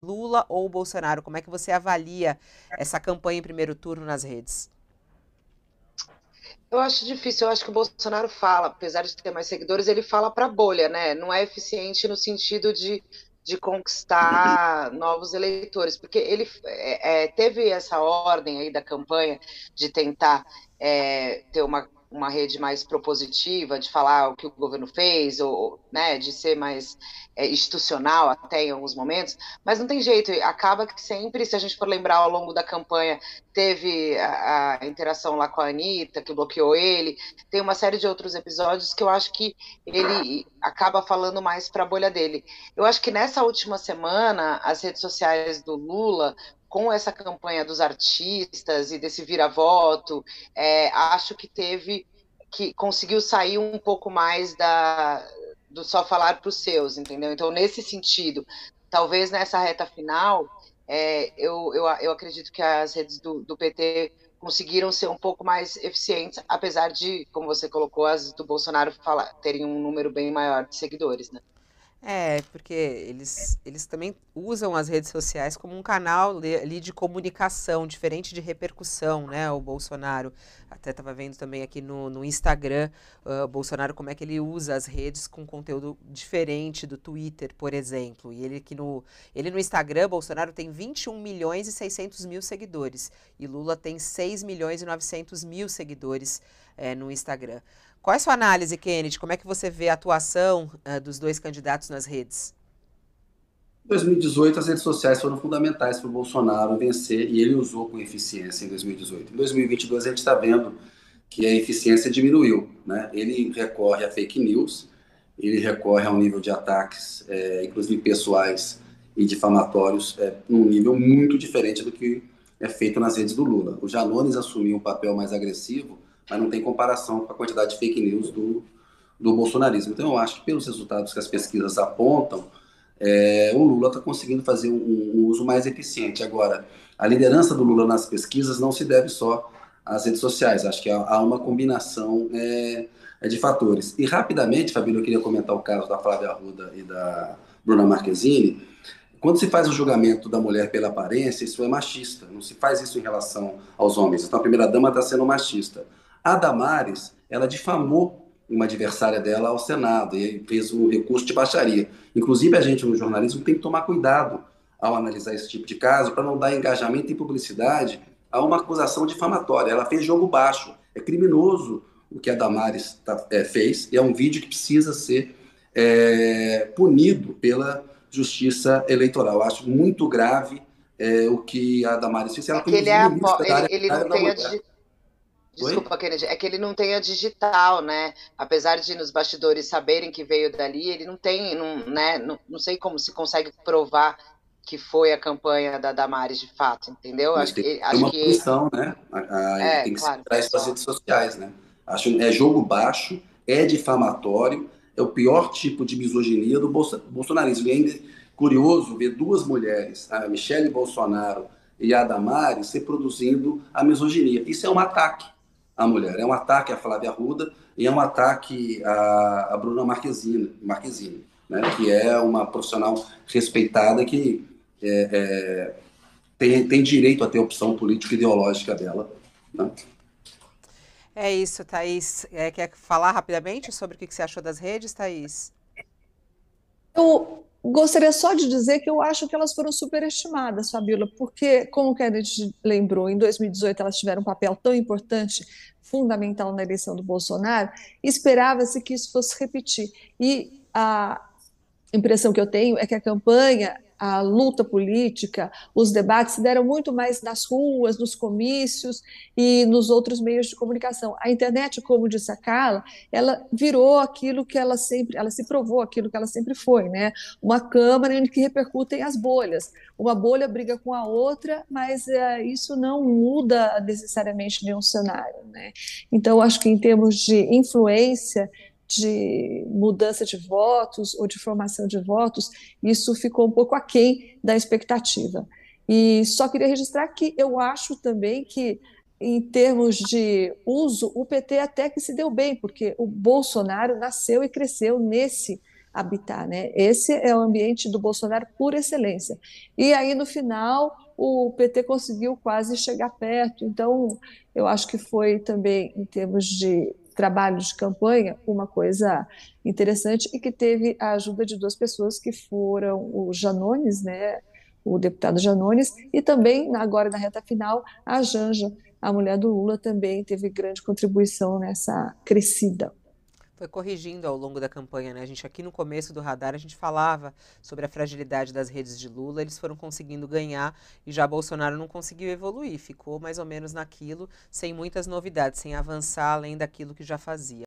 Lula ou Bolsonaro? Como é que você avalia essa campanha em primeiro turno nas redes? Eu acho difícil, eu acho que o Bolsonaro fala, apesar de ter mais seguidores, ele fala para a bolha, né? Não é eficiente no sentido de conquistar novos eleitores, porque ele teve essa ordem aí da campanha de tentar ter uma rede mais propositiva, de falar o que o governo fez, ou né, de ser mais institucional até em alguns momentos, mas não tem jeito, acaba que sempre, se a gente for lembrar ao longo da campanha, teve a interação lá com a Anitta, que bloqueou ele, tem uma série de outros episódios que eu acho que ele acaba falando mais para a bolha dele. Eu acho que nessa última semana, as redes sociais do Lula, com essa campanha dos artistas e desse vira-voto, acho que teve que conseguiu sair um pouco mais do só falar para os seus, entendeu? Então, nesse sentido, talvez nessa reta final, eu acredito que as redes do PT conseguiram ser um pouco mais eficientes, apesar de, como você colocou, as do Bolsonaro terem um número bem maior de seguidores, né? É, porque eles também usam as redes sociais como um canal ali de comunicação, diferente de repercussão, né? O Bolsonaro, até estava vendo também aqui no Instagram, o Bolsonaro, como é que ele usa as redes com conteúdo diferente do Twitter, por exemplo. E ele no Instagram, Bolsonaro tem 21 milhões e 600 mil seguidores. E Lula tem 6 milhões e 900 mil seguidores no Instagram. Qual é a sua análise, Kennedy? Como é que você vê a atuação dos dois candidatos nas redes? Em 2018, as redes sociais foram fundamentais para o Bolsonaro vencer e ele usou com eficiência em 2018. Em 2022, a gente está vendo que a eficiência diminuiu, né? Ele recorre a fake news, ele recorre a um nível de ataques, inclusive pessoais e difamatórios, num nível muito diferente do que é feito nas redes do Lula. O Janones assumiu um papel mais agressivo, mas não tem comparação com a quantidade de fake news do bolsonarismo. Então, eu acho que pelos resultados que as pesquisas apontam, o Lula está conseguindo fazer um uso mais eficiente. Agora, a liderança do Lula nas pesquisas não se deve só às redes sociais. Acho que há uma combinação de fatores. E rapidamente, Fabílio, eu queria comentar o caso da Flávia Arruda e da Bruna Marquezine. Quando se faz o julgamento da mulher pela aparência, isso é machista. Não se faz isso em relação aos homens. Então, a primeira-dama está sendo machista. A Damares, ela difamou uma adversária dela ao Senado e fez um recurso de baixaria. Inclusive, a gente no jornalismo tem que tomar cuidado ao analisar esse tipo de caso para não dar engajamento e publicidade a uma acusação difamatória. Ela fez jogo baixo. É criminoso o que a Damares fez e é um vídeo que precisa ser punido pela justiça eleitoral. Eu acho muito grave o que a Damares fez. Ela É foi, que ele inclusive, ministra da ele área não da tem mulher. Oi? desculpa, Kennedy, é que ele não tem a digital, né? Apesar de nos bastidores saberem que veio dali, ele não tem, não, né? Não sei como se consegue provar que foi a campanha da Damares de fato, entendeu? Mas tem que ter Acho uma que punição, né? Ele tem que claro, segurar isso nas redes sociais, né? Acho é jogo baixo, é difamatório, é o pior tipo de misoginia do bolsonarismo. E ainda é curioso ver duas mulheres, a Michele Bolsonaro e a Damares, reproduzindo a misoginia. Isso é um ataque à mulher, é um ataque à Flávia Arruda e é um ataque à Bruna Marquezine, né? Que é uma profissional respeitada que tem direito a ter a opção política e ideológica dela. Né? É isso, Thaís. Quer falar rapidamente sobre o que você achou das redes, Thaís? Eu gostaria só de dizer que eu acho que elas foram superestimadas, Fabíola, porque, como que a gente lembrou, em 2018 elas tiveram um papel tão importante, fundamental na eleição do Bolsonaro, esperava-se que isso fosse repetir. E a impressão que eu tenho é que a campanha, a luta política, os debates se deram muito mais nas ruas, nos comícios e nos outros meios de comunicação. A internet, como disse a Carla, ela virou aquilo que ela se provou aquilo que ela sempre foi, né? Uma câmara em que repercutem as bolhas. Uma bolha briga com a outra, mas isso não muda necessariamente nenhum cenário, né? Então, acho que em termos de influência, de mudança de votos ou de formação de votos, isso ficou um pouco aquém da expectativa. E só queria registrar que eu acho também que, em termos de uso, o PT até que se deu bem, porque o Bolsonaro nasceu e cresceu nesse habitar, né? Esse é o ambiente do Bolsonaro por excelência. E aí, no final, o PT conseguiu quase chegar perto. Então, eu acho que foi também, em termos de trabalho de campanha, uma coisa interessante e que teve a ajuda de duas pessoas que foram o Janones, né? O deputado Janones, e também, agora na reta final, a Janja, a mulher do Lula, também teve grande contribuição nessa crescida. Foi corrigindo ao longo da campanha, né? A gente aqui no começo do Radar, a gente falava sobre a fragilidade das redes de Lula, eles foram conseguindo ganhar e já Bolsonaro não conseguiu evoluir, ficou mais ou menos naquilo, sem muitas novidades, sem avançar além daquilo que já fazia.